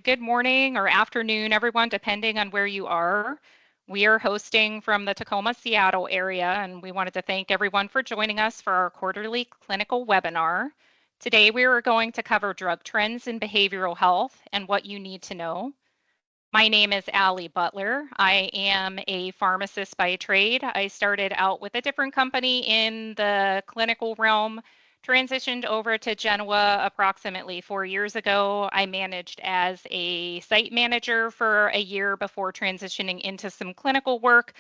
Good morning or afternoon, everyone, depending on where you are. We are hosting from the Tacoma, Seattle area, and we wanted to thank everyone for joining us for our quarterly clinical webinar. Today, we are going to cover drug trends in behavioral health and what you need to know. My name is Allie Butler. I am a pharmacist by trade. I started out with a different company in the clinical realm, transitioned over to Genoa approximately 4 years ago. I managed as a site manager for a year before transitioning into some clinical work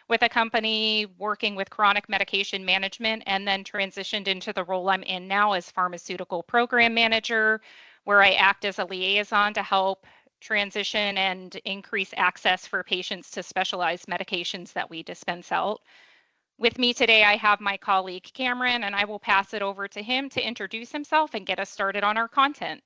with a company working with chronic medication management, and then transitioned into the role I'm in now as pharmaceutical program manager, where I act as a liaison to help transition and increase access for patients to specialized medications that we dispense out. With me today, I have my colleague Cameron, and I will pass it over to him to introduce himself and get us started on our content.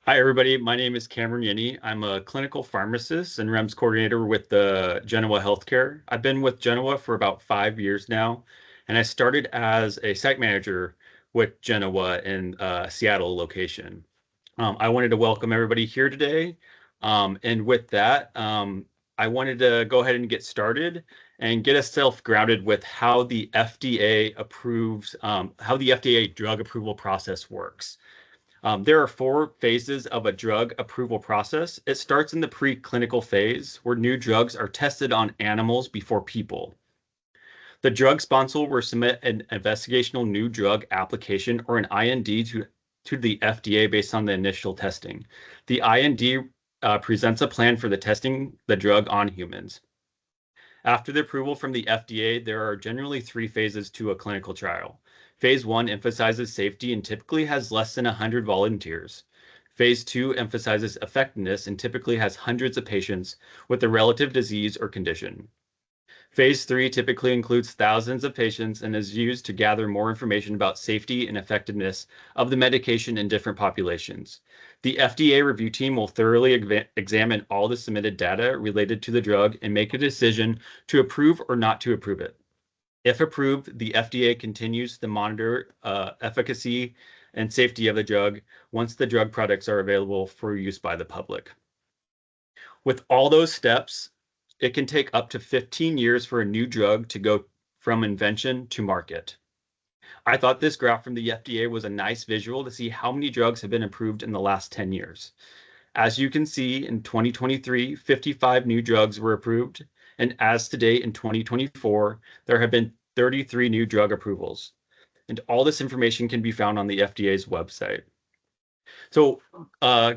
Hi, everybody. My name is Cameron Yenney. I'm a clinical pharmacist and REMS coordinator with the Genoa Healthcare. I've been with Genoa for about 5 years now, and I started as a site manager with Genoa in Seattle location. I wanted to welcome everybody here today. And with that, I wanted to go ahead and get started and get us self-grounded with how the FDA approves, how the FDA drug approval process works. There are 4 phases of a drug approval process. It starts in the preclinical phase, where new drugs are tested on animals before people. The drug sponsor will submit an investigational new drug application or an IND to the FDA based on the initial testing. The IND presents a plan for the testing the drug on humans. After the approval from the FDA, there are generally 3 phases to a clinical trial. Phase 1 emphasizes safety and typically has less than 100 volunteers. Phase 2 emphasizes effectiveness and typically has hundreds of patients with a relative disease or condition. Phase 3 typically includes thousands of patients and is used to gather more information about safety and effectiveness of the medication in different populations. The FDA review team will thoroughly examine all the submitted data related to the drug and make a decision to approve or not to approve it. If approved, the FDA continues to monitor efficacy and safety of the drug once the drug products are available for use by the public. With all those steps, it can take up to 15 years for a new drug to go from invention to market. I thought this graph from the FDA was a nice visual to see how many drugs have been approved in the last 10 years. As you can see, in 2023, 55 new drugs were approved, and as today in 2024, there have been 33 new drug approvals. And all this information can be found on the FDA's website. So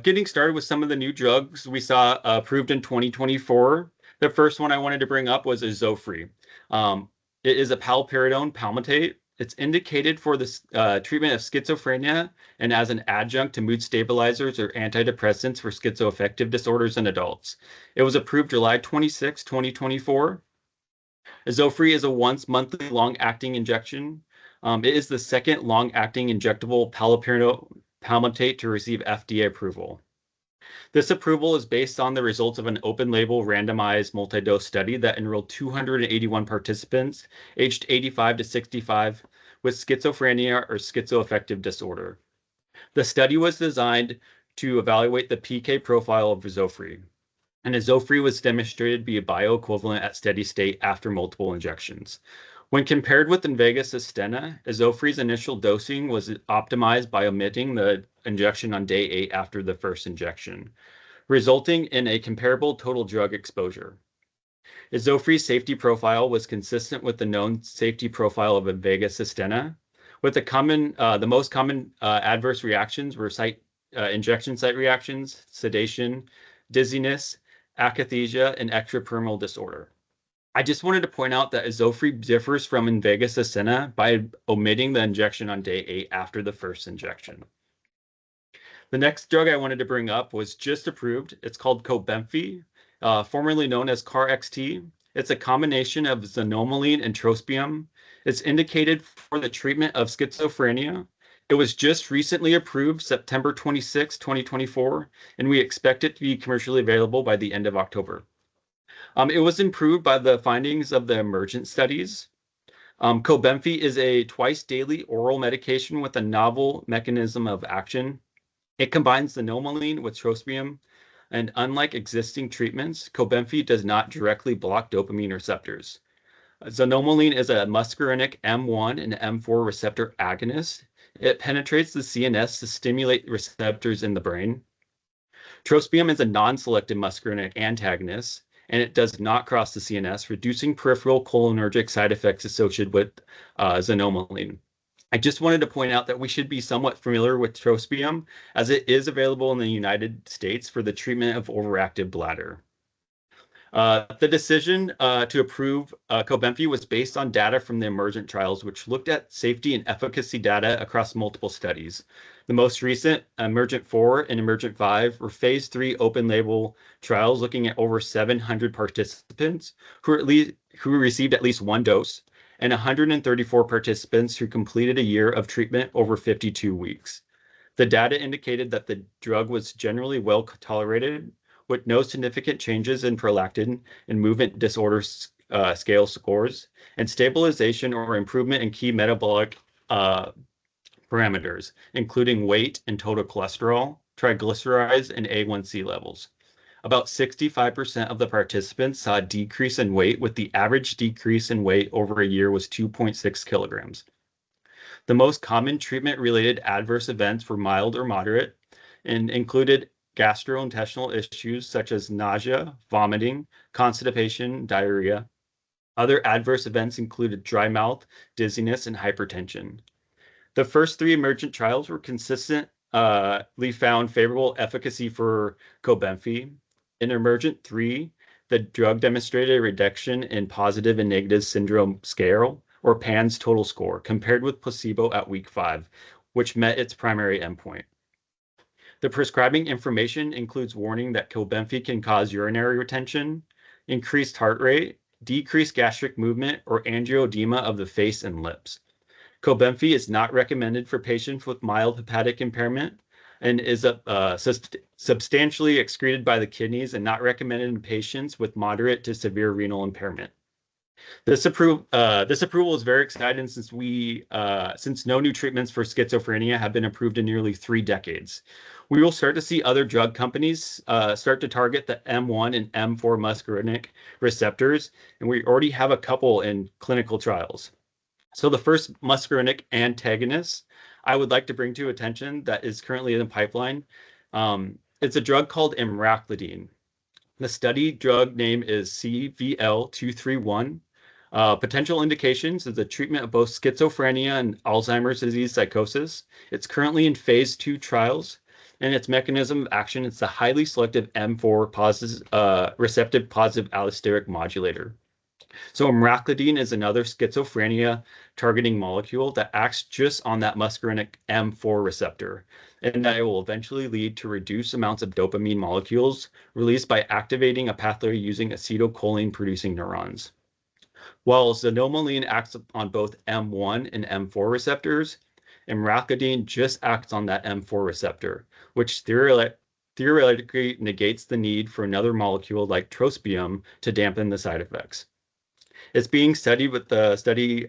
getting started with some of the new drugs we saw approved in 2024, the first one I wanted to bring up was Izofre. It is a paliperidone palmitate. It's indicated for the treatment of schizophrenia and as an adjunct to mood stabilizers or antidepressants for schizoaffective disorders in adults. It was approved July 26, 2024. Izofre is a once monthly long-acting injection. It is the second long-acting injectable paliperidone palmitate to receive FDA approval. This approval is based on the results of an open-label randomized multi-dose study that enrolled 281 participants aged 85 to 65 with schizophrenia or schizoaffective disorder. The study was designed to evaluate the PK profile of Izofre, and Izofre was demonstrated to be a bioequivalent at steady state after multiple injections. When compared with Invega Sustenna, Izofre's initial dosing was optimized by omitting the injection on day 8 after the first injection, resulting in a comparable total drug exposure. Izofre's safety profile was consistent with the known safety profile of Invega Sustenna, with the most common adverse reactions were injection site reactions, sedation, dizziness, akathisia, and extrapyramidal disorder. I just wanted to point out that Izofre differs from Invega Sustenna by omitting the injection on day 8 after the first injection. The next drug I wanted to bring up was just approved. It's called Cobenfy, formerly known as CAR-XT. It's a combination of xanomeline and trospium. It's indicated for the treatment of schizophrenia. It was just recently approved September 26, 2024, and we expect it to be commercially available by the end of October. It was improved by the findings of the emergent studies. Cobenfy is a twice daily oral medication with a novel mechanism of action. It combines xanomeline with trospium, and unlike existing treatments, Cobenfy does not directly block dopamine receptors. Xanomeline is a muscarinic M1 and M4 receptor agonist. It penetrates the CNS to stimulate receptors in the brain. Trospium is a non-selective muscarinic antagonist, and it does not cross the CNS, reducing peripheral cholinergic side effects associated with xanomeline. I just wanted to point out that we should be somewhat familiar with trospium, as it is available in the United States for the treatment of overactive bladder. The decision to approve Cobenfy was based on data from the Emergent trials, which looked at safety and efficacy data across multiple studies. The most recent, Emergent 4 and Emergent 5, were phase 3 open-label trials looking at over 700 participants who received at least one dose, and 134 participants who completed a year of treatment over 52 weeks. The data indicated that the drug was generally well tolerated, with no significant changes in prolactin and movement disorder scale scores, and stabilization or improvement in key metabolic parameters, including weight and total cholesterol, triglycerides, and A1C levels. About 65% of the participants saw a decrease in weight, with the average decrease in weight over a year was 2.6 kilograms. The most common treatment-related adverse events were mild or moderate and included gastrointestinal issues such as nausea, vomiting, constipation, diarrhea. Other adverse events included dry mouth, dizziness, and hypertension. The first 3 emergent trials were consistently found favorable efficacy for Cobenfy. In Emergent 3, the drug demonstrated a reduction in positive and negative syndrome scale, or PANSS total score, compared with placebo at week 5, which met its primary endpoint. The prescribing information includes warning that Cobenfy can cause urinary retention, increased heart rate, decreased gastric movement, or angioedema of the face and lips. Cobenfy is not recommended for patients with mild hepatic impairment and is substantially excreted by the kidneys and not recommended in patients with moderate to severe renal impairment. This approval is very exciting since no new treatments for schizophrenia have been approved in nearly 3 decades. We will start to see other drug companies start to target the M1 and M4 muscarinic receptors, and we already have a couple in clinical trials. So the first muscarinic antagonist I would like to bring to attention that is currently in the pipeline, it's a drug called emraclidine. The study drug name is CVL-231. Potential indications is the treatment of both schizophrenia and Alzheimer's disease psychosis. It's currently in phase 2 trials, and its mechanism of action is the highly selective M4 receptive positive allosteric modulator. So emraclidine is another schizophrenia targeting molecule that acts just on that muscarinic M4 receptor, and that it will eventually lead to reduced amounts of dopamine molecules released by activating a pathway using acetylcholine-producing neurons. While xanomeline acts on both M1 and M4 receptors, emraclidine just acts on that M4 receptor, which theoretically negates the need for another molecule like trospium to dampen the side effects. It's being studied with the study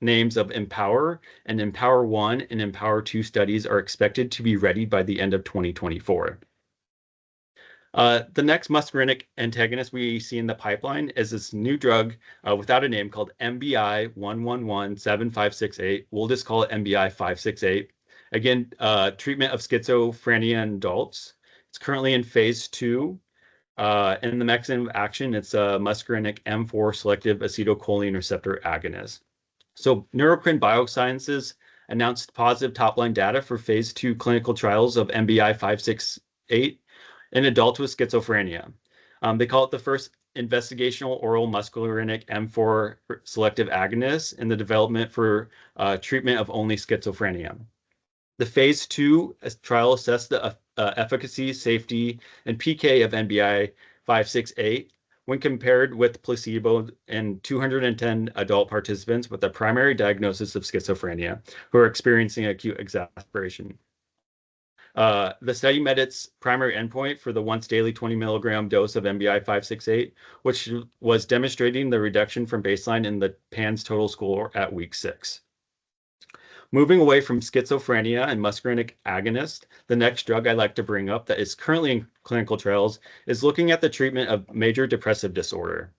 names of Empower, and Empower 1 and Empower 2 studies are expected to be ready by the end of 2024. The next muscarinic antagonist we see in the pipeline is this new drug without a name called MBI-1117568. We'll just call it MBI-568. Again, treatment of schizophrenia in adults. It's currently in phase 2. And the mechanism of action, it's a muscarinic M4 selective acetylcholine receptor agonist. So Neurocrine Biosciences announced positive top-line data for phase 2 clinical trials of MBI-568 in adults with schizophrenia. They call it the first investigational oral muscarinic M4 selective agonist in the development for treatment of only schizophrenia. The phase 2 trial assessed the efficacy, safety, and PK of MBI-568 when compared with placebo in 210 adult participants with a primary diagnosis of schizophrenia who are experiencing acute exacerbation. The study met its primary endpoint for the once daily 20 milligram dose of MBI-568, which was demonstrating the reduction from baseline in the PANSS total score at week 6. Moving away from schizophrenia and muscarinic agonist, the next drug I'd like to bring up that is currently in clinical trials is looking at the treatment of major depressive disorder.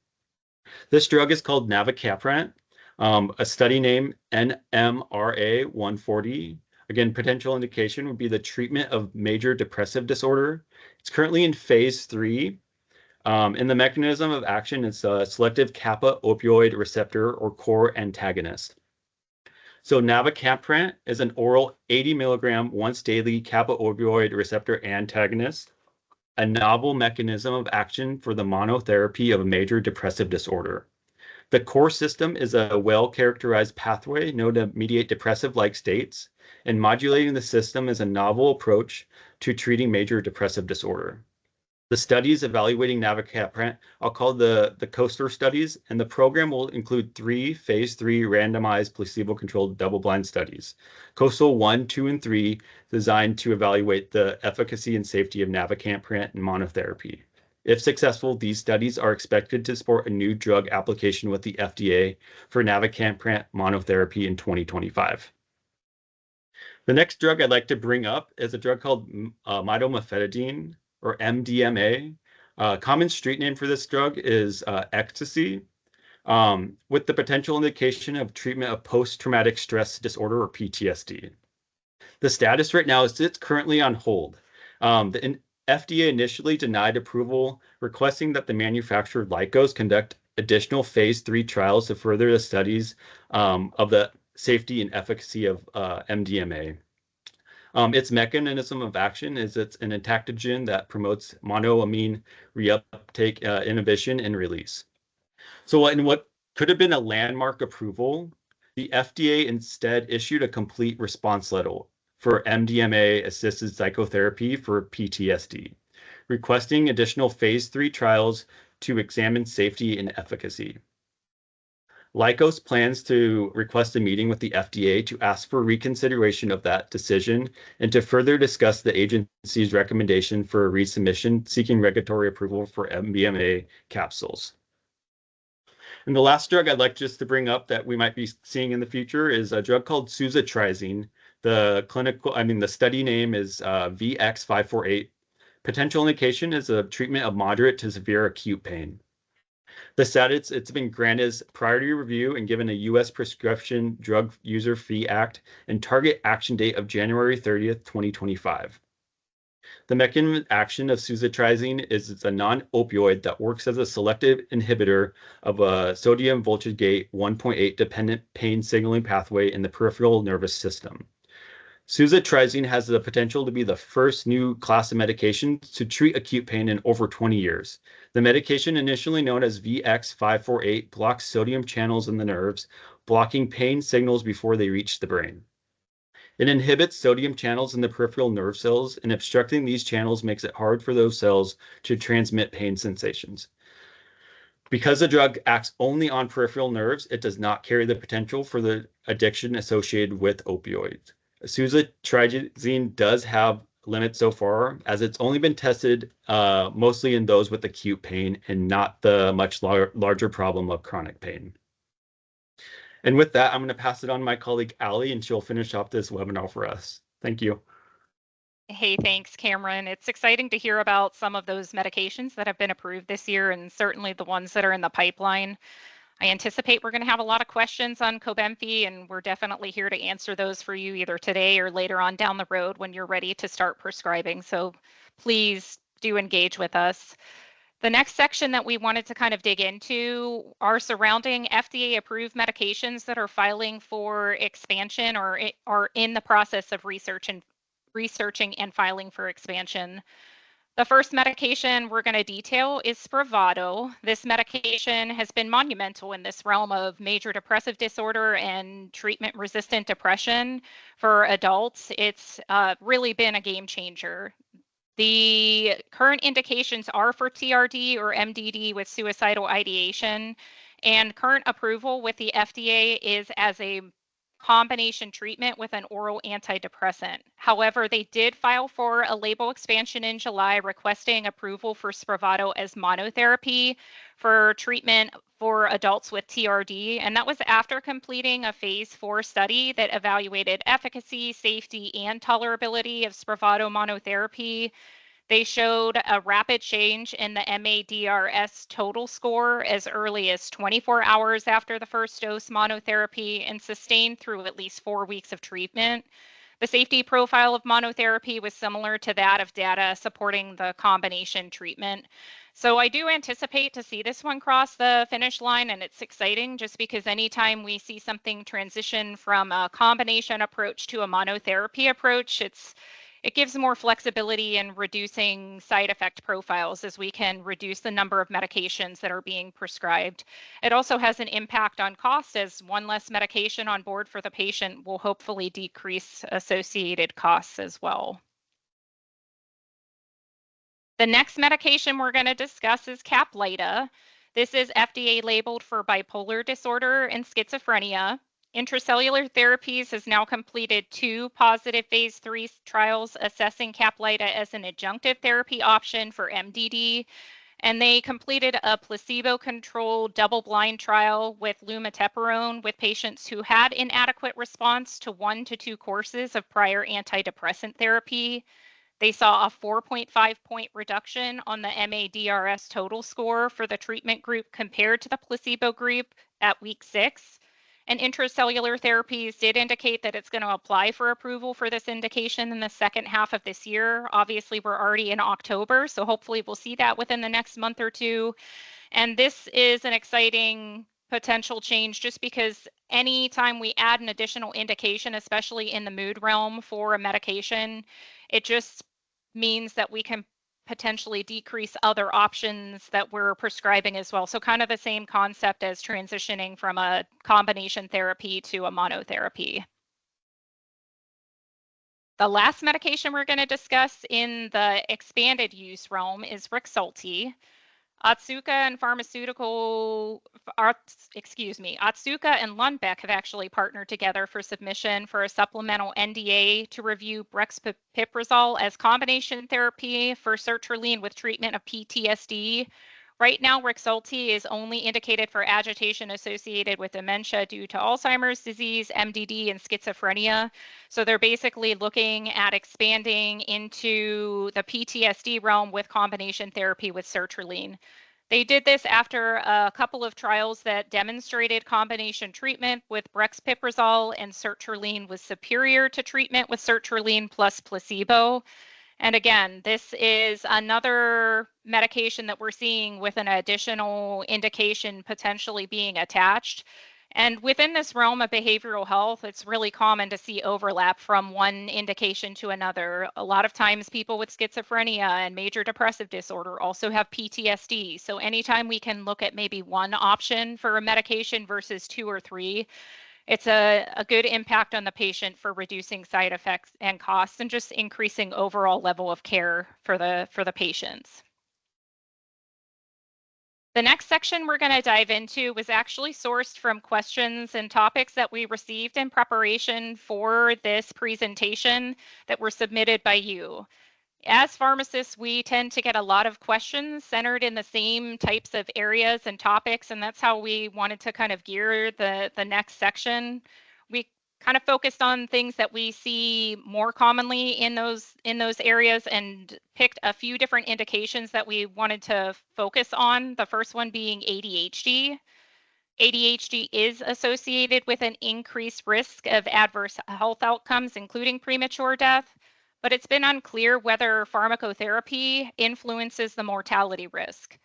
This drug is called Navaca, a study name NMRA 140. Again, potential indication would be the treatment of major depressive disorder. It's currently in phase 3. In the mechanism of action, it's a selective kappa opioid receptor or core antagonist. So navacaprant is an oral 80 milligram once daily kappa opioid receptor antagonist, a novel mechanism of action for the monotherapy of a major depressive disorder. The core system is a well-characterized pathway known to mediate depressive-like states, and modulating the system is a novel approach to treating major depressive disorder. The studies evaluating navacaprant I'll call the COASTER studies, and the program will include 3 phase 3 randomized placebo-controlled double-blind studies. COASTAL 1, 2, and 3 designed to evaluate the efficacy and safety of navacaprant in monotherapy. If successful, these studies are expected to support a new drug application with the FDA for navacaprant monotherapy in 2025. The next drug I'd like to bring up is a drug called mitomifenidine, or MDMA. Common street name for this drug is ecstasy, with the potential indication of treatment of post-traumatic stress disorder, or PTSD. The status right now is it's currently on hold. The FDA initially denied approval, requesting that the manufacturer Lykos conduct additional phase 3 trials to further the studies of the safety and efficacy of MDMA. Its mechanism of action is it's an entactogen that promotes monoamine reuptake inhibition and release. So in what could have been a landmark approval, the FDA instead issued a complete response letter for MDMA-assisted psychotherapy for PTSD, requesting additional phase 3 trials to examine safety and efficacy. Lykos plans to request a meeting with the FDA to ask for reconsideration of that decision and to further discuss the agency's recommendation for a resubmission seeking regulatory approval for MDMA capsules. And the last drug I'd like just to bring up that we might be seeing in the future is a drug called suzitrazine. The study name is VX548. Potential indication is a treatment of moderate to severe acute pain. The status, it's been granted as priority review and given a U.S. Prescription Drug User Fee Act and target action date of January 30th, 2025. The mechanism of action of suzitrazine is it's a non-opioid that works as a selective inhibitor of a sodium voltage-gate 1.8 dependent pain signaling pathway in the peripheral nervous system. Suzitrazine has the potential to be the first new class of medication to treat acute pain in over 20 years. The medication, initially known as VX548, blocks sodium channels in the nerves, blocking pain signals before they reach the brain. It inhibits sodium channels in the peripheral nerve cells, and obstructing these channels makes it hard for those cells to transmit pain sensations. Because the drug acts only on peripheral nerves, it does not carry the potential for the addiction associated with opioids. Suzitrazine does have limits so far, as it's only been tested mostly in those with acute pain and not the much larger problem of chronic pain. And with that, I'm going to pass it on to my colleague, Allie, and she'll finish off this webinar for us. Thank you. Hey, thanks, Cameron. It's exciting to hear about some of those medications that have been approved this year and certainly the ones that are in the pipeline. I anticipate we're going to have a lot of questions on Cobenfy, and we're definitely here to answer those for you either today or later on down the road when you're ready to start prescribing. So please do engage with us. The next section that we wanted to kind of dig into are surrounding FDA-approved medications that are filing for expansion or are in the process of researching and filing for expansion. The first medication we're going to detail is Spravato. This medication has been monumental in this realm of major depressive disorder and treatment-resistant depression for adults. It's really been a game changer. The current indications are for TRD or MDD with suicidal ideation, and current approval with the FDA is as a combination treatment with an oral antidepressant. However, they did file for a label expansion in July requesting approval for Spravato as monotherapy for treatment for adults with TRD, and that was after completing a phase 4 study that evaluated efficacy, safety, and tolerability of Spravato monotherapy. They showed a rapid change in the MADRS total score as early as 24 hours after the first dose monotherapy and sustained through at least 4 weeks of treatment. The safety profile of monotherapy was similar to that of data supporting the combination treatment. So I do anticipate to see this one cross the finish line, and it's exciting just because anytime we see something transition from a combination approach to a monotherapy approach, it gives more flexibility in reducing side effect profiles as we can reduce the number of medications that are being prescribed. It also has an impact on cost, as one less medication on board for the patient will hopefully decrease associated costs as well. The next medication we're going to discuss is Caplyta. This is FDA labeled for bipolar disorder and schizophrenia. Intracellular Therapies has now completed 2 positive phase 3 trials assessing Caplyta as an adjunctive therapy option for MDD, and they completed a placebo-controlled double-blind trial with lumateperone with patients who had inadequate response to 1 to 2 courses of prior antidepressant therapy. They saw a 4.5-point reduction on the MADRS total score for the treatment group compared to the placebo group at week 6. And Intracellular Therapies did indicate that it's going to apply for approval for this indication in the second half of this year. Obviously, we're already in October, so hopefully we'll see that within the next month or two. And this is an exciting potential change just because anytime we add an additional indication, especially in the mood realm for a medication, it just means that we can potentially decrease other options that we're prescribing as well. So kind of the same concept as transitioning from a combination therapy to a monotherapy. The last medication we're going to discuss in the expanded use realm is Rexulti. Otsuka and Lundbeck have actually partnered together for submission for a supplemental NDA to review brexpiprazole as combination therapy for sertraline with treatment of PTSD. Right now, Rexulti is only indicated for agitation associated with dementia due to Alzheimer's disease, MDD, and schizophrenia. So they're basically looking at expanding into the PTSD realm with combination therapy with sertraline. They did this after a couple of trials that demonstrated combination treatment with brexpiprazole and sertraline was superior to treatment with sertraline plus placebo. And again, this is another medication that we're seeing with an additional indication potentially being attached. And within this realm of behavioral health, it's really common to see overlap from one indication to another. A lot of times people with schizophrenia and major depressive disorder also have PTSD. So anytime we can look at maybe one option for a medication versus 2 or 3, it's a good impact on the patient for reducing side effects and costs and just increasing overall level of care for the patients. The next section we're going to dive into was actually sourced from questions and topics that we received in preparation for this presentation that were submitted by you. As pharmacists, we tend to get a lot of questions centered in the same types of areas and topics, and that's how we wanted to kind of gear the next section. We kind of focused on things that we see more commonly in those areas and picked a few different indications that we wanted to focus on. The first one being ADHD. ADHD is associated with an increased risk of adverse health outcomes, including premature death, but it's been unclear whether pharmacotherapy influences the mortality risk.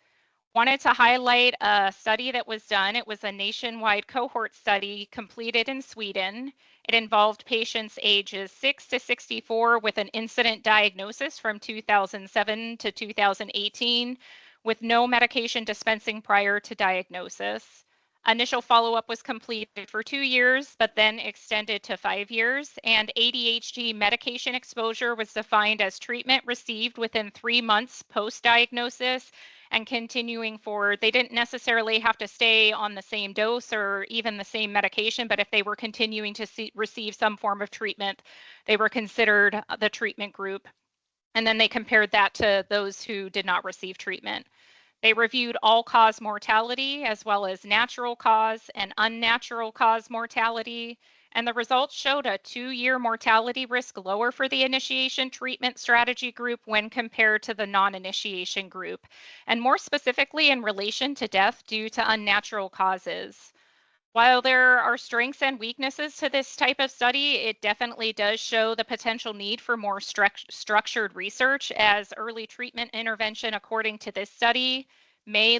Wanted to highlight a study that was done. It was a nationwide cohort study completed in Sweden. It involved patients ages 6 to 64 with an incident diagnosis from 2007 to 2018 with no medication dispensing prior to diagnosis. Initial follow-up was completed for 2 years, but then extended to 5 years, and ADHD medication exposure was defined as treatment received within 3 months post-diagnosis and continuing forward. They didn't necessarily have to stay on the same dose or even the same medication, but if they were continuing to receive some form of treatment, they were considered the treatment group. And then they compared that to those who did not receive treatment. They reviewed all-cause mortality as well as natural cause and unnatural cause mortality, and the results showed a 2-year mortality risk lower for the initiation treatment strategy group when compared to the non-initiation group, and more specifically in relation to death due to unnatural causes. While there are strengths and weaknesses to this type of study, it definitely does show the potential need for more structured research, as early treatment intervention, according to this study, may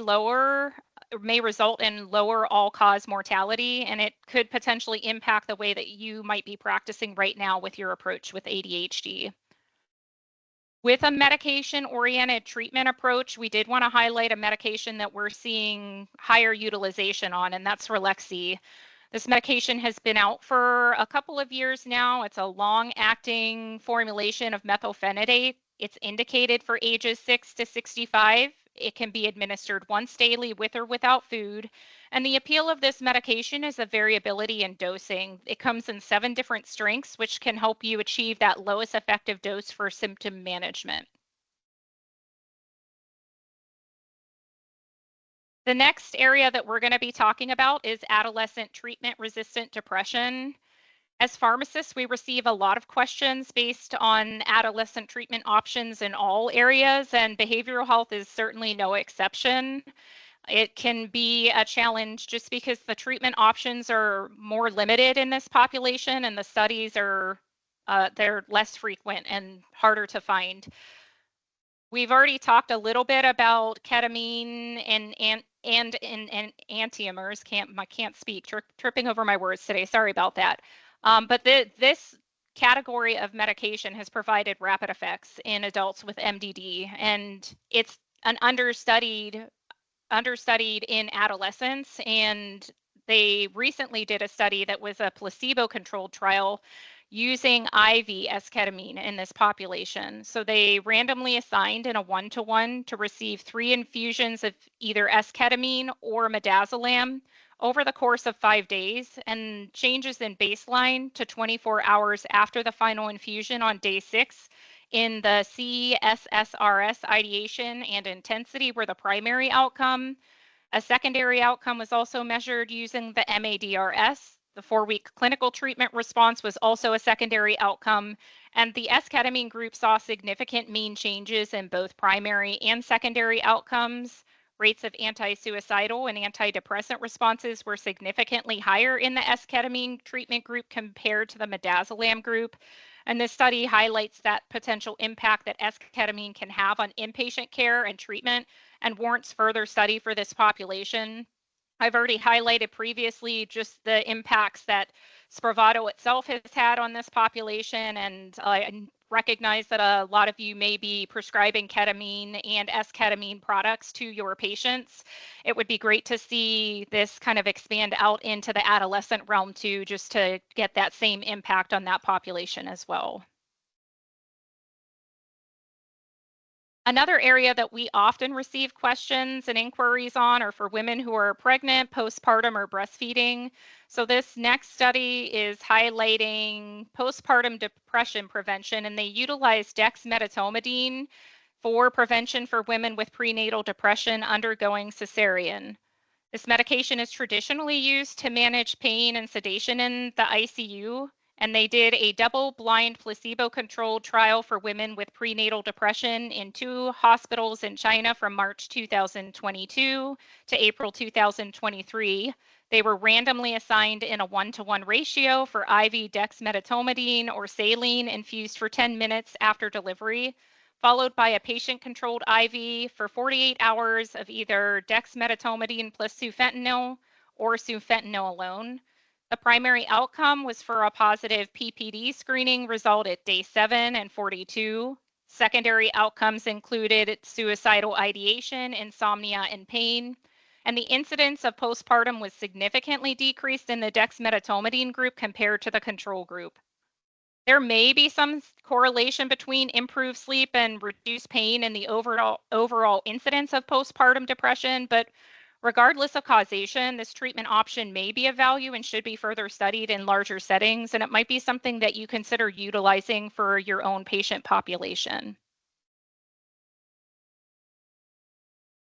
result in lower all-cause mortality, and it could potentially impact the way that you might be practicing right now with your approach with ADHD. With a medication-oriented treatment approach, we did want to highlight a medication that we're seeing higher utilization on, and that's Relexi. This medication has been out for a couple of years now. It's a long-acting formulation of methylphenidate. It's indicated for ages 6 to 65. It can be administered once daily with or without food. And the appeal of this medication is the variability in dosing. It comes in 7 different strengths, which can help you achieve that lowest effective dose for symptom management. The next area that we're going to be talking about is adolescent treatment-resistant depression. As pharmacists, we receive a lot of questions based on adolescent treatment options in all areas, and behavioral health is certainly no exception. It can be a challenge just because the treatment options are more limited in this population, and the studies are they're less frequent and harder to find. We've already talked a little bit about ketamine and enantiomers. I can't speak. Tripping over my words today. Sorry about that. But this category of medication has provided rapid effects in adults with MDD, and it's an understudied in adolescents. And they recently did a study that was a placebo-controlled trial using IV esketamine in this population. So they randomly assigned in a 1-to-1 to receive 3 infusions of either esketamine or midazolam over the course of 5 days, and changes in baseline to 24 hours after the final infusion on day 6 in the CSSRS ideation and intensity were the primary outcome. A secondary outcome was also measured using the MADRS. The 4-week clinical treatment response was also a secondary outcome, and the esketamine group saw significant mean changes in both primary and secondary outcomes. Rates of anti-suicidal and antidepressant responses were significantly higher in the esketamine treatment group compared to the midazolam group. And this study highlights that potential impact that esketamine can have on inpatient care and treatment and warrants further study for this population. I've already highlighted previously just the impacts that Spravato itself has had on this population, and I recognize that a lot of you may be prescribing ketamine and esketamine products to your patients. It would be great to see this kind of expand out into the adolescent realm too, just to get that same impact on that population as well. Another area that we often receive questions and inquiries on are for women who are pregnant, postpartum, or breastfeeding. So this next study is highlighting postpartum depression prevention, and they utilize dexmedetomidine for prevention for women with prenatal depression undergoing cesarean. This medication is traditionally used to manage pain and sedation in the ICU, and they did a double-blind placebo-controlled trial for women with prenatal depression in 2 hospitals in China from March 2022 to April 2023. They were randomly assigned in a 1-to-1 ratio for IV dexmedetomidine or saline infused for 10 minutes after delivery, followed by a patient-controlled IV for 48 hours of either dexmedetomidine plus sufentanil or sufentanil alone. The primary outcome was for a positive PPD screening result at day 7 and 42. Secondary outcomes included suicidal ideation, insomnia, and pain. And the incidence of postpartum was significantly decreased in the dexmedetomidine group compared to the control group. There may be some correlation between improved sleep and reduced pain and the overall incidence of postpartum depression, but regardless of causation, this treatment option may be of value and should be further studied in larger settings, and it might be something that you consider utilizing for your own patient population.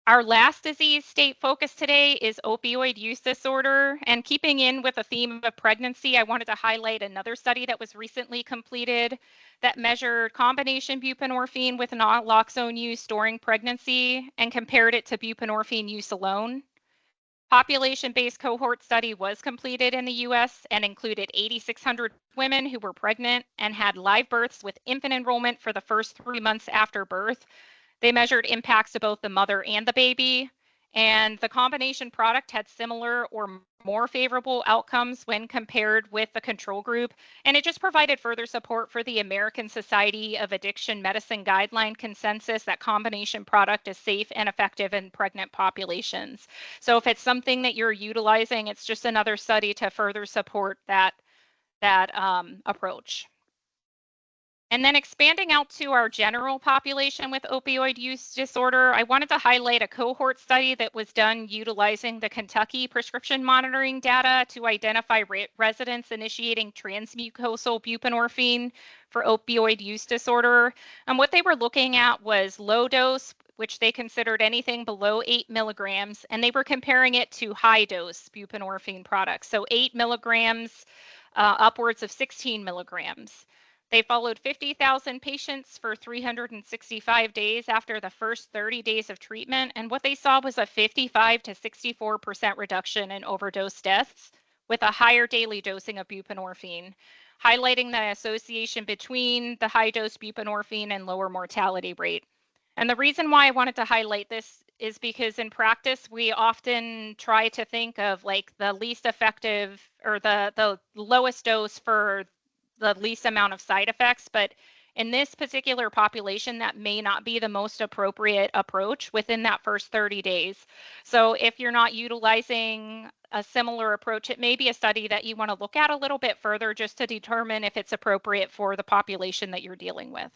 Our last disease state focus today is opioid use disorder. And keeping in with the theme of pregnancy, I wanted to highlight another study that was recently completed that measured combination buprenorphine with naloxone use during pregnancy and compared it to buprenorphine use alone. Population-based cohort study was completed in the US and included 8,600 women who were pregnant and had live births with infant enrollment for the first 3 months after birth. They measured impacts to both the mother and the baby, and the combination product had similar or more favorable outcomes when compared with the control group, and it just provided further support for the American Society of Addiction Medicine guideline consensus that combination product is safe and effective in pregnant populations. So if it's something that you're utilizing, it's just another study to further support that approach. And then expanding out to our general population with opioid use disorder, I wanted to highlight a cohort study that was done utilizing the Kentucky prescription monitoring data to identify residents initiating transmucosal buprenorphine for opioid use disorder. And what they were looking at was low dose, which they considered anything below 8 milligrams, and they were comparing it to high dose buprenorphine products. So 8 milligrams, upwards of 16 milligrams. They followed 50,000 patients for 365 days after the first 30 days of treatment, and what they saw was a 55 to 64% reduction in overdose deaths with a higher daily dosing of buprenorphine, highlighting the association between the high dose buprenorphine and lower mortality rate. And the reason why I wanted to highlight this is because in practice, we often try to think of like the least effective or the lowest dose for the least amount of side effects, but in this particular population, that may not be the most appropriate approach within that first 30 days. So if you're not utilizing a similar approach, it may be a study that you want to look at a little bit further just to determine if it's appropriate for the population that you're dealing with.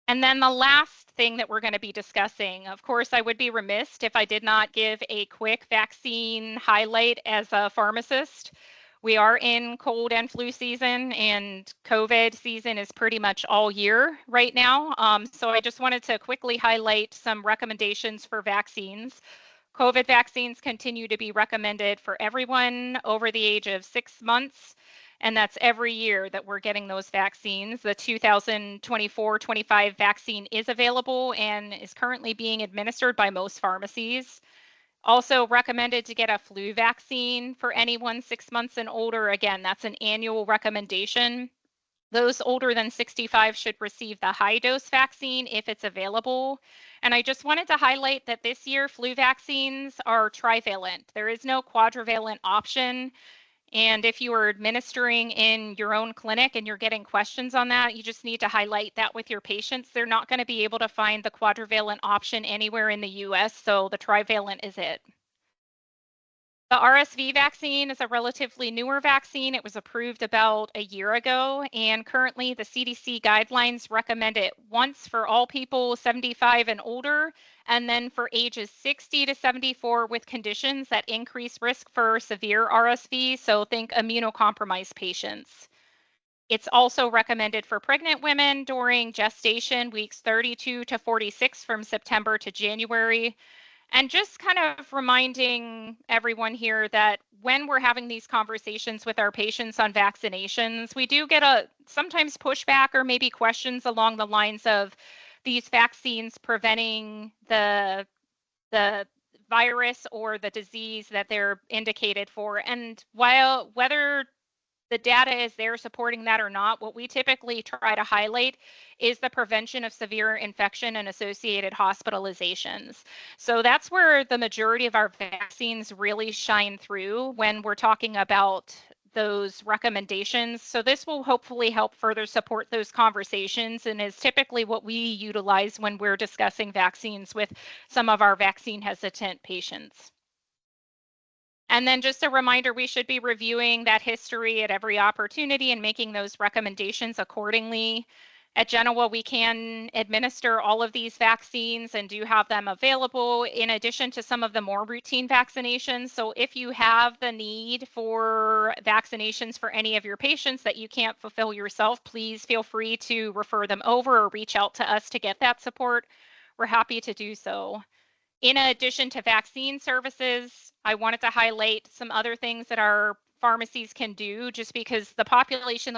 And then the last thing that we're going to be discussing, of course, I would be remiss if I did not give a quick vaccine highlight as a pharmacist. We are in cold and flu season, and COVID season is pretty much all year right now. So I just wanted to quickly highlight some recommendations for vaccines. COVID vaccines continue to be recommended for everyone over the age of 6 months. And that's every year that we're getting those vaccines. The 2024-25 vaccine is available and is currently being administered by most pharmacies. Also recommended to get a flu vaccine for anyone 6 months and older. Again, that's an annual recommendation. Those older than 65 should receive the high dose vaccine if it's available. And I just wanted to highlight that this year flu vaccines are trivalent. There is no quadrivalent option. And if you are administering in your own clinic and you're getting questions on that, you just need to highlight that with your patients. They're not going to be able to find the quadrivalent option anywhere in the US, so the trivalent is it. The RSV vaccine is a relatively newer vaccine. It was approved about a year ago, and currently the CDC guidelines recommend it once for all people 75 and older, and then for ages 60 to 74 with conditions that increase risk for severe RSV, so think immunocompromised patients. It's also recommended for pregnant women during gestation, weeks 32 to 46 from September to January. And just kind of reminding everyone here that when we're having these conversations with our patients on vaccinations, we do get sometimes pushback or maybe questions along the lines of these vaccines preventing the virus or the disease that they're indicated for. And whether the data is there supporting that or not, what we typically try to highlight is the prevention of severe infection and associated hospitalizations. So that's where the majority of our vaccines really shine through when we're talking about those recommendations. So this will hopefully help further support those conversations and is typically what we utilize when we're discussing vaccines with some of our vaccine hesitant patients. And then just a reminder, we should be reviewing that history at every opportunity and making those recommendations accordingly. At Genoa, we can administer all of these vaccines and do have them available in addition to some of the more routine vaccinations. So if you have the need for vaccinations for any of your patients that you can't fulfill yourself, please feel free to refer them over or reach out to us to get that support. We're happy to do so. In addition to vaccine services, I wanted to highlight some other things that our pharmacies can do, just because the population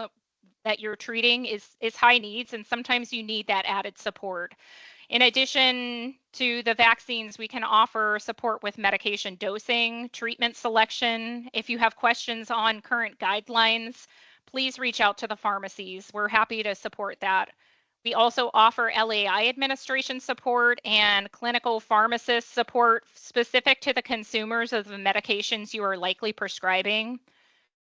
that you're treating is high needs, and sometimes you need that added support. In addition to the vaccines, we can offer support with medication dosing, treatment selection. If you have questions on current guidelines, please reach out to the pharmacies. We're happy to support that. We also offer LAI administration support and clinical pharmacist support specific to the consumers of the medications you are likely prescribing.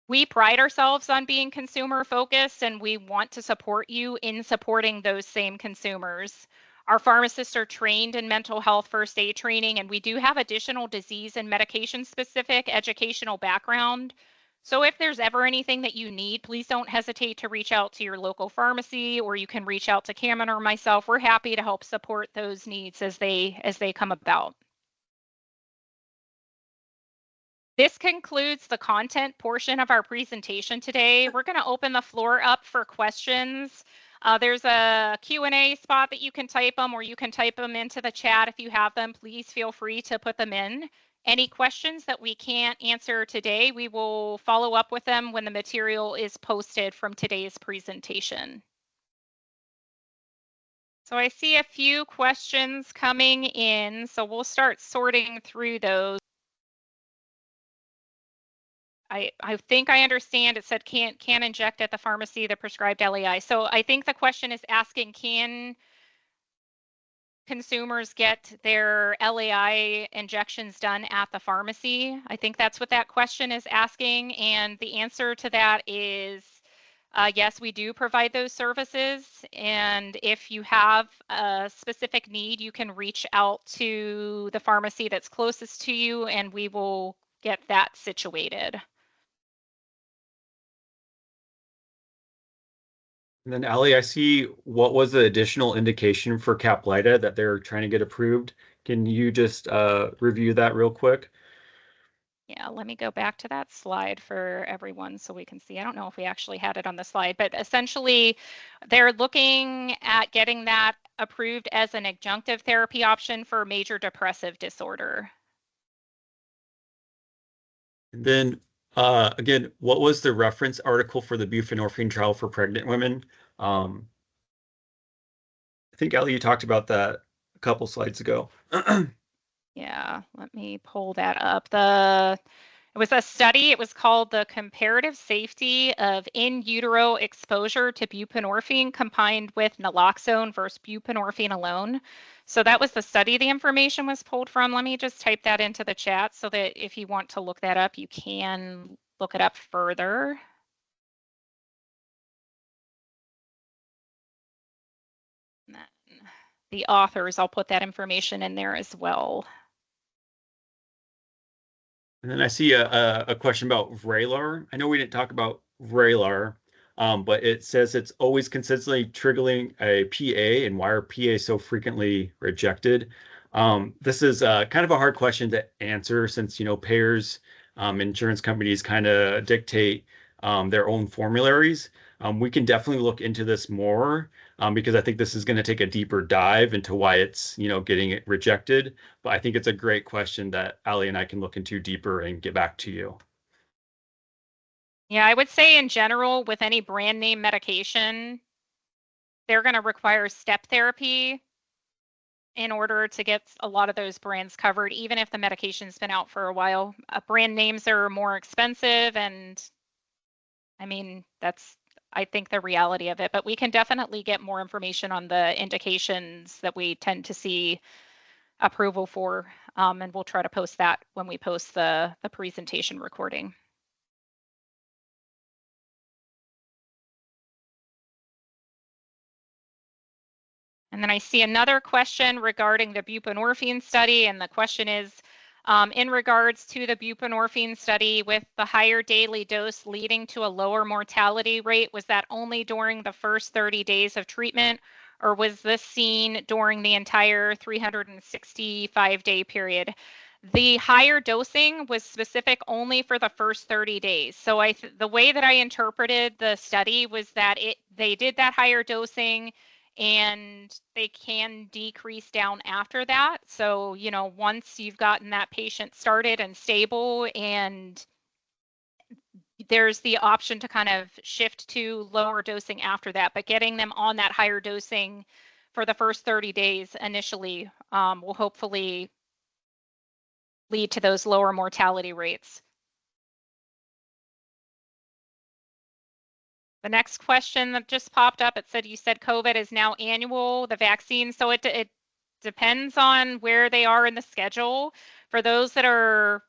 We pride ourselves on being consumer focused, and we want to support you in supporting those same consumers. Our pharmacists are trained in mental health first aid training, and we do have additional disease and medication specific educational background. So if there's ever anything that you need, please don't hesitate to reach out to your local pharmacy, or you can reach out to Cameron or myself. We're happy to help support those needs as they come about. This concludes the content portion of our presentation today. We're going to open the floor up for questions. There's a Q&A spot that you can type them, or you can type them into the chat if you have them. Please feel free to put them in. Any questions that we can't answer today, we will follow up with them when the material is posted from today's presentation. So I see a few questions coming in, so we'll start sorting through those. I think I understand it said can inject at the pharmacy the prescribed LAI. So I think the question is asking, can consumers get their LAI injections done at the pharmacy? I think that's what that question is asking. And the answer to that is yes, we do provide those services. And if you have a specific need, you can reach out to the pharmacy that's closest to you, and we will get that situated. And then Allie, I see what was the additional indication for Caplyta that they're trying to get approved. Can you just review that real quick? Yeah, let me go back to that slide for everyone so we can see. I don't know if we actually had it on the slide, but essentially they're looking at getting that approved as an adjunctive therapy option for major depressive disorder. And then again, what was the reference article for the buprenorphine trial for pregnant women? I think Allie, you talked about that a couple slides ago. Yeah, let me pull that up. It was a study. It was called the Comparative Safety of In Utero Exposure to Buprenorphine Combined with Naloxone versus Buprenorphine Alone. So that was the study the information was pulled from. Let me just type that into the chat so that if you want to look that up, you can look it up further. And then the authors, I'll put that information in there as well. And then I see a question about Vraylar. I know we didn't talk about Vraylar, but it says it's always consistently triggering a PA, and why are PA so frequently rejected? This is kind of a hard question to answer since, payers, insurance companies kind of dictate their own formularies. We can definitely look into this more because I think this is going to take a deeper dive into why it's, getting it rejected. But I think it's a great question that Allie and I can look into deeper and get back to you. Yeah, I would say in general, with any brand name medication, they're going to require step therapy in order to get a lot of those brands covered, even if the medication's been out for a while. Brand names are more expensive, and I mean, that's, I think, the reality of it. But we can definitely get more information on the indications that we tend to see approval for, and we'll try to post that when we post the presentation recording. And then I see another question regarding the buprenorphine study, and the question is, In regards to the buprenorphine study, with the higher daily dose leading to a lower mortality rate, was that only during the first 30 days of treatment, or was this seen during the entire 365-day period? The higher dosing was specific only for the first 30 days. So the way that I interpreted the study was that they did that higher dosing and they can decrease down after that. So, once you've gotten that patient started and stable, and there's the option to kind of shift to lower dosing after that, but getting them on that higher dosing for the first 30 days initially will hopefully lead to those lower mortality rates. The next question that just popped up, it said, you said COVID is now annual, the vaccine. So it depends on where they are in the schedule. For those that are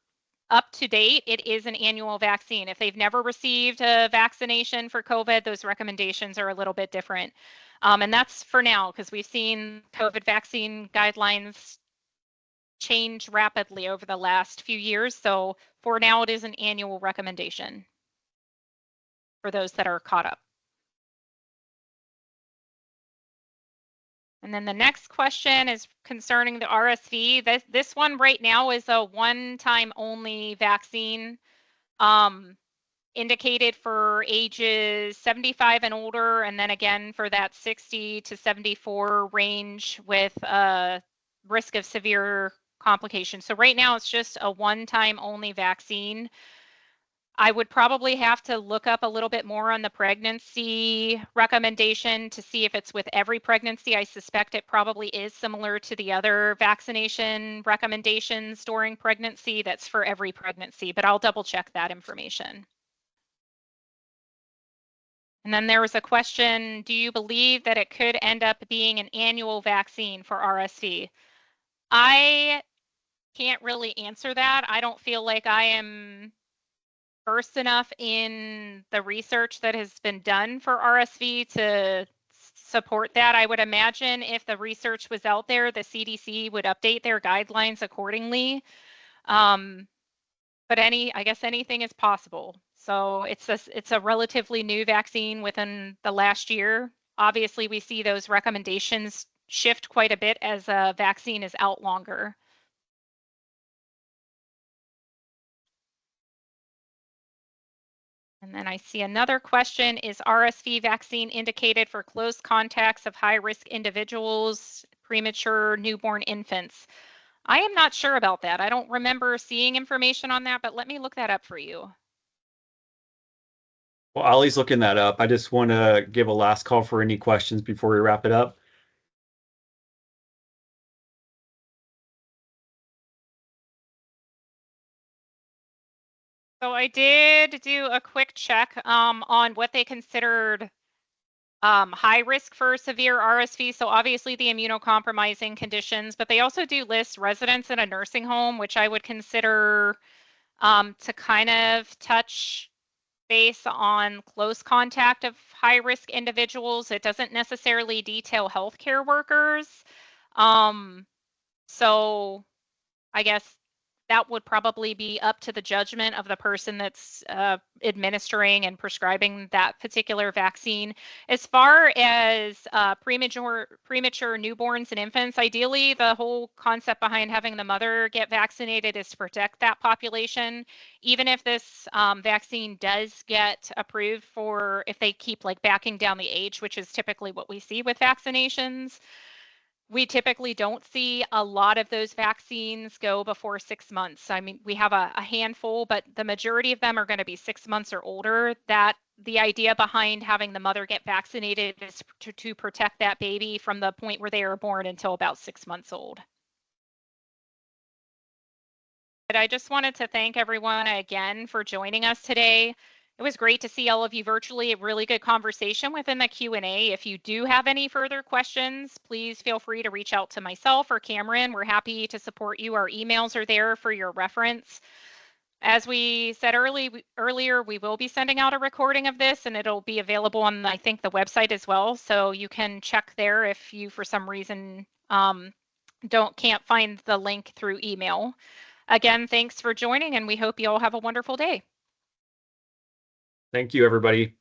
up to date, it is an annual vaccine. If they've never received a vaccination for COVID, those recommendations are a little bit different. And that's for now, because we've seen COVID vaccine guidelines change rapidly over the last few years. So for now, it is an annual recommendation for those that are caught up. And then the next question is concerning the RSV. This one right now is a one-time only vaccine indicated for ages 75 and older, and then again for that 60 to 74 range with a risk of severe complications. So right now it's just a one-time only vaccine. I would probably have to look up a little bit more on the pregnancy recommendation to see if it's with every pregnancy. I suspect it probably is similar to the other vaccination recommendations during pregnancy that's for every pregnancy, but I'll double check that information. And then there was a question, do you believe that it could end up being an annual vaccine for RSV? I can't really answer that. I don't feel like I am versed enough in the research that has been done for RSV to support that. I would imagine if the research was out there, the CDC would update their guidelines accordingly. But I guess anything is possible. So it's a relatively new vaccine within the last year. Obviously, we see those recommendations shift quite a bit as a vaccine is out longer. And then I see another question, is RSV vaccine indicated for close contacts of high-risk individuals, premature newborn infants? I am not sure about that. I don't remember seeing information on that, but let me look that up for you. Well, Ollie's looking that up. I just want to give a last call for any questions before we wrap it up. So I did do a quick check on what they considered high risk for severe RSV. So obviously the immunocompromising conditions, but they also do list residents in a nursing home, which I would consider to kind of touch base on close contact of high risk individuals. It doesn't necessarily detail healthcare workers. So I guess that would probably be up to the judgment of the person that's administering and prescribing that particular vaccine. As far as premature newborns and infants, ideally the whole concept behind having the mother get vaccinated is to protect that population. Even if this vaccine does get approved for, if they keep like backing down the age, which is typically what we see with vaccinations, we typically don't see a lot of those vaccines go before 6 months. I mean, we have a handful, but the majority of them are going to be 6 months or older. That the idea behind having the mother get vaccinated is to protect that baby from the point where they are born until about 6 months old. But I just wanted to thank everyone again for joining us today. It was great to see all of you virtually, a really good conversation within the Q&A. If you do have any further questions, please feel free to reach out to myself or Cameron. We're happy to support you. Our emails are there for your reference. As we said earlier, we will be sending out a recording of this, and it'll be available on, I think, the website as well. So you can check there if you, for some reason, can't find the link through email. Again, thanks for joining, and we hope you all have a wonderful day. Thank you, everybody.